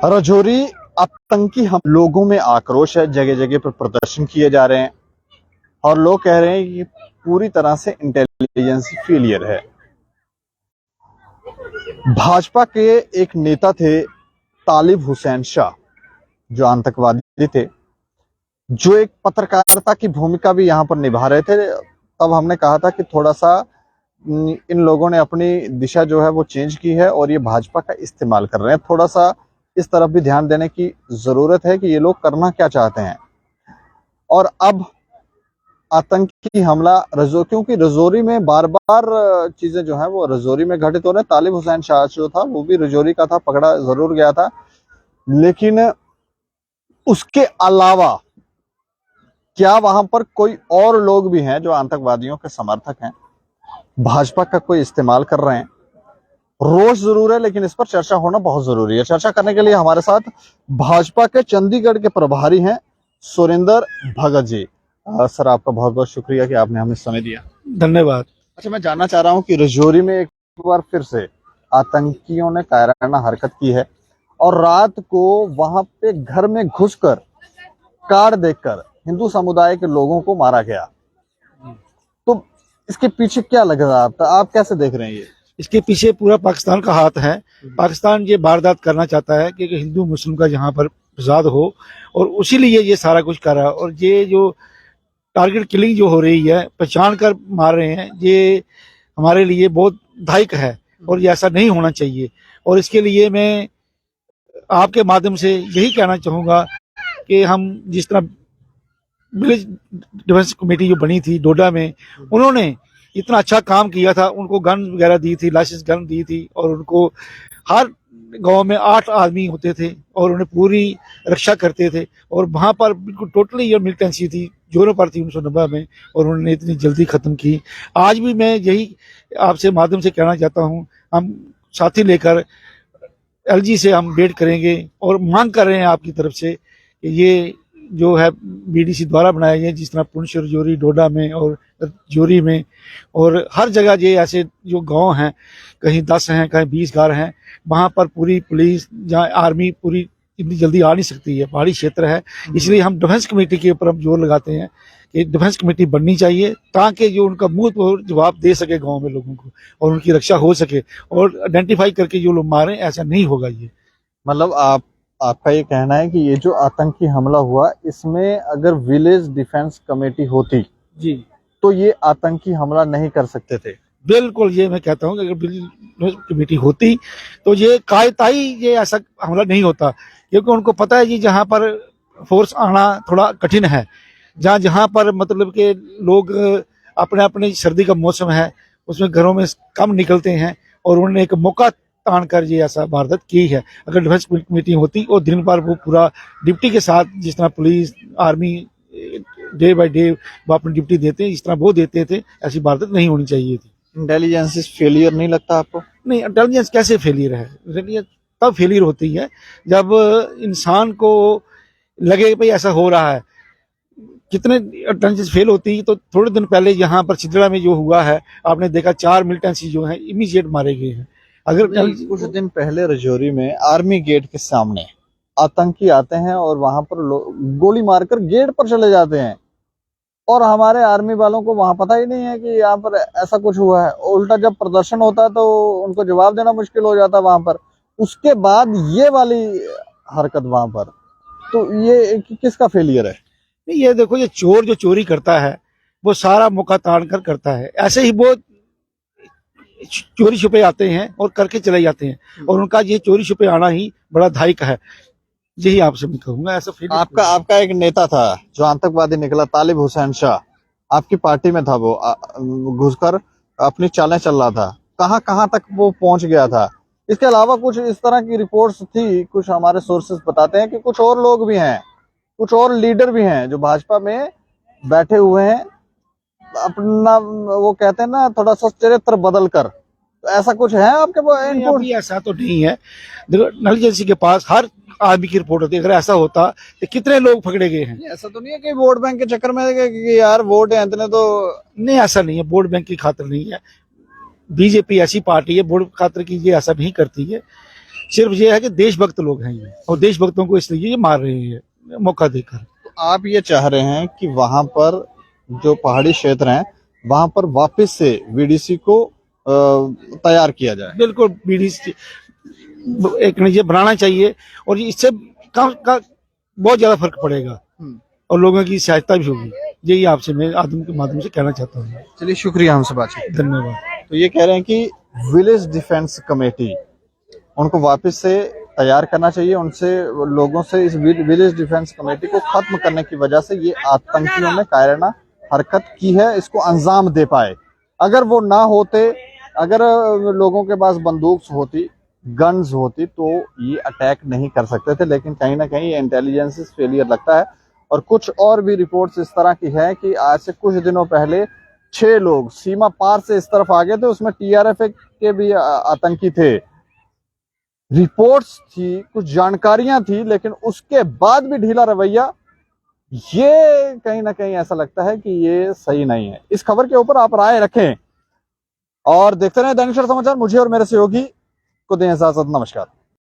राजौरी आतंकी हम लोगों में आक्रोश है, जगह जगह पर प्रदर्शन किए जा रहे हैं और लोग कह रहे हैं कि पूरी तरह से इंटेलिजेंस फेलियर है। भाजपा के एक नेता थे तालिब हुसैन शाह, जो आतंकवादी थे, जो एक पत्रकारिता की भूमिका भी यहां पर निभा रहे थे। तब हमने कहा था कि थोड़ा सा इन लोगों ने अपनी दिशा जो है वो चेंज की है और ये भाजपा का इस्तेमाल कर रहे हैं। थोड़ा सा इस तरफ भी ध्यान देने की जरूरत है कि ये लोग करना क्या चाहते हैं। और अब आतंकी हमला क्योंकि रजौरी में बार बार चीजें जो है वो रजौरी में घटित हो रहे हैं। तालिब हुसैन शाह जो था वो भी रजौरी का था, पकड़ा जरूर गया था, लेकिन उसके अलावा क्या वहां पर कोई और लोग भी हैं जो आतंकवादियों के समर्थक हैं, भाजपा का कोई इस्तेमाल कर रहे हैं? रोष जरूर है, लेकिन इस पर चर्चा होना बहुत जरूरी है। चर्चा करने के लिए हमारे साथ भाजपा के चंडीगढ़ के प्रभारी हैं सुरेंद्र भगत जी। सर, आपका बहुत बहुत शुक्रिया कि आपने हमें समय दिया। धन्यवाद। अच्छा, मैं जानना चाह रहा हूं कि रजौरी में एक बार फिर से आतंकियों ने कायराना हरकत की है और रात को वहां पे घर में घुसकर कार्ड देखकर हिंदू समुदाय के लोगों को मारा गया। तो इसके पीछे क्या लग रहा है, आप कैसे देख रहे हैं ये? इसके पीछे पूरा पाकिस्तान का हाथ है। पाकिस्तान ये वारदात करना चाहता है कि हिंदू मुस्लिम का यहाँ पर फसाद हो, और उसी लिए ये सारा कुछ कर रहा है। और ये जो टारगेट किलिंग जो हो रही है, पहचान कर मार रहे हैं, ये हमारे लिए बहुत दायक है और ये ऐसा नहीं होना चाहिए। और इसके लिए मैं आपके माध्यम से यही कहना चाहूँगा कि हम जिस तरह विलेज डिफेंस कमेटी जो बनी थी डोडा में, उन्होंने इतना अच्छा काम किया था, उनको गन वगैरह दी थी, लाइसेंस गन दी थी, और उनको हर गांव में 8 आदमी होते थे और उन्हें पूरी रक्षा करते थे। और वहां पर बिल्कुल टोटली ये मिलिटेंसी थी, जोरों पर थी 1990 में, और उन्होंने इतनी जल्दी खत्म की। आज भी मैं यही आपसे माध्यम से कहना चाहता हूँ, हम साथी लेकर एलजी से हम वेट करेंगे और मांग कर रहे हैं आपकी तरफ से कि ये जो है बीडीसी द्वारा बनाया गया, जिस तरह पुंछ, रजौरी, डोडा में और जोरी में और हर जगह ये ऐसे जो गांव हैं, कहीं 10 हैं, कहीं 20 गांव हैं, वहां पर पूरी पुलिस, जहाँ आर्मी पूरी इतनी जल्दी आ नहीं सकती है, पहाड़ी क्षेत्र है। इसलिए हम डिफेंस कमेटी के ऊपर हम जोर लगाते हैं कि डिफेंस कमेटी बननी चाहिए, ताकि जो उनका मुंह पर जवाब दे सके गाँव में लोगों को, और उनकी रक्षा हो सके, और आइडेंटिफाई करके जो लोग मारे, ऐसा नहीं होगा। ये मतलब आपका ये कहना है कि ये जो आतंकी हमला हुआ, इसमें अगर विलेज डिफेंस कमेटी होती जी तो ये आतंकी हमला नहीं कर सकते थे? बिल्कुल, ये मैं कहता हूँ कि अगर विलेज कमेटी होती तो ये कायताई ये ऐसा हमला नहीं होता, क्योंकि उनको पता है कि जहाँ पर फोर्स आना थोड़ा कठिन है, जहाँ पर मतलब के लोग अपने अपने सर्दी का मौसम है उसमें घरों में कम निकलते हैं, और उन्होंने एक मौका तान कर ये ऐसा वारदात की है। अगर डिफेंस कमेटी होती और दिन भर वो पूरा ड्यूटी के साथ, जिस तरह police army day by day वो अपनी ड्यूटी देते हैं, इस तरह वो देते थे, ऐसी वारदात नहीं होनी चाहिए थी। इंटेलिजेंस फेलियर नहीं लगता आपको? नहीं, इंटेलिजेंस कैसे फेलियर है? इंटेलिजेंस तब फेलियर होती है जब इंसान को लगे भाई ऐसा हो रहा है। कितने इंटेलिजेंस फेल होती है, तो थोड़े दिन पहले यहाँ पर छिंदड़ा में जो हुआ है, आपने देखा 4 मिलिटेंसी जो है इमीडिएट मारे गए हैं। अगर कुछ दिन पहले रजौरी में आर्मी गेट के सामने आतंकी आते हैं और वहां पर गोली मारकर गेट पर चले जाते हैं, और हमारे आर्मी वालों को वहां पता ही नहीं है कि यहाँ पर ऐसा कुछ हुआ है। उल्टा जब प्रदर्शन होता है तो उनको जवाब देना मुश्किल हो जाता है वहां पर। उसके बाद ये वाली हरकत वहां पर, तो ये किसका फेलियर है? नहीं, ये देखो, ये चोर जो चोरी करता है वो सारा मौका तान कर करता है। ऐसे ही वो चोरी छुपे आते हैं और करके चले जाते हैं, और उनका ये चोरी छुपे आना ही बड़ा धायक है। यही आपसे मैं कहूंगा। ऐसा फिर आपका एक नेता था जो आतंकवादी निकला, तालिब हुसैन शाह, आपकी पार्टी में था। वो घुसकर अपनी चालें चल रहा था, कहां तक वो पहुंच गया था। इसके अलावा कुछ इस तरह की रिपोर्ट्स थी, कुछ हमारे सोर्सेस बताते हैं कि कुछ और लोग भी हैं, कुछ और लीडर भी हैं जो भाजपा में बैठे हुए हैं, अपना वो कहते हैं ना थोड़ा सा चरित्र बदल कर। तो ऐसा कुछ है आपके पास? अभी ऐसा तो नहीं है। देखो, इंटेलिजेंस के पास हर आदमी की रिपोर्ट होती है। अगर ऐसा होता तो कितने लोग पकड़े गए हैं। ऐसा तो नहीं है कि वोट बैंक के चक्कर में कि यार वोट है इतने, तो नहीं, ऐसा नहीं है। वोट बैंक की खातिर नहीं है। बीजेपी ऐसी पार्टी है, वोट खातिर की ये ऐसा नहीं करती है। सिर्फ ये है कि देशभक्त लोग हैं ये, और देशभक्तों को इसलिए ये मार रहे हैं मौका देकर। तो आप ये चाह रहे हैं कि वहां पर जो पहाड़ी क्षेत्र हैं वहां पर वापस से वीडीसी को तैयार किया जाए। बिल्कुल बीडीसी एक ये बनाना चाहिए, और इससे बहुत ज्यादा फर्क पड़ेगा और लोगों की सहायता भी होगी। यही आपसे मैं आदमी के माध्यम से कहना चाहता हूँ। चलिए, शुक्रिया हमसे बातचीत। धन्यवाद। तो ये कह रहे हैं कि विलेज डिफेंस कमेटी उनको वापस से तैयार करना चाहिए, उनसे लोगों से इस विलेज डिफेंस कमेटी को खत्म करने की वजह से ये आतंकियों ने कायराना हरकत की है, इसको अंजाम दे पाए। अगर वो ना होते, अगर लोगों के पास बंदूक होती, गन्स होती, तो ये अटैक नहीं कर सकते थे। लेकिन कहीं ना कहीं इंटेलिजेंस फेलियर लगता है। और कुछ और भी रिपोर्ट्स इस तरह की है कि आज से कुछ दिनों पहले 6 लोग सीमा पार से इस तरफ आ गए थे, उसमें टीआरएफ के भी आतंकी थे। रिपोर्ट्स थी, कुछ जानकारियां थी, लेकिन उसके बाद भी ढीला रवैया, ये कहीं ना कहीं ऐसा लगता है कि ये सही नहीं है। इस खबर के ऊपर आप राय रखें और देखते रहें दैनिक सवेरा समाचार। मुझे और मेरे सहयोगी को दें इजाजत। नमस्कार।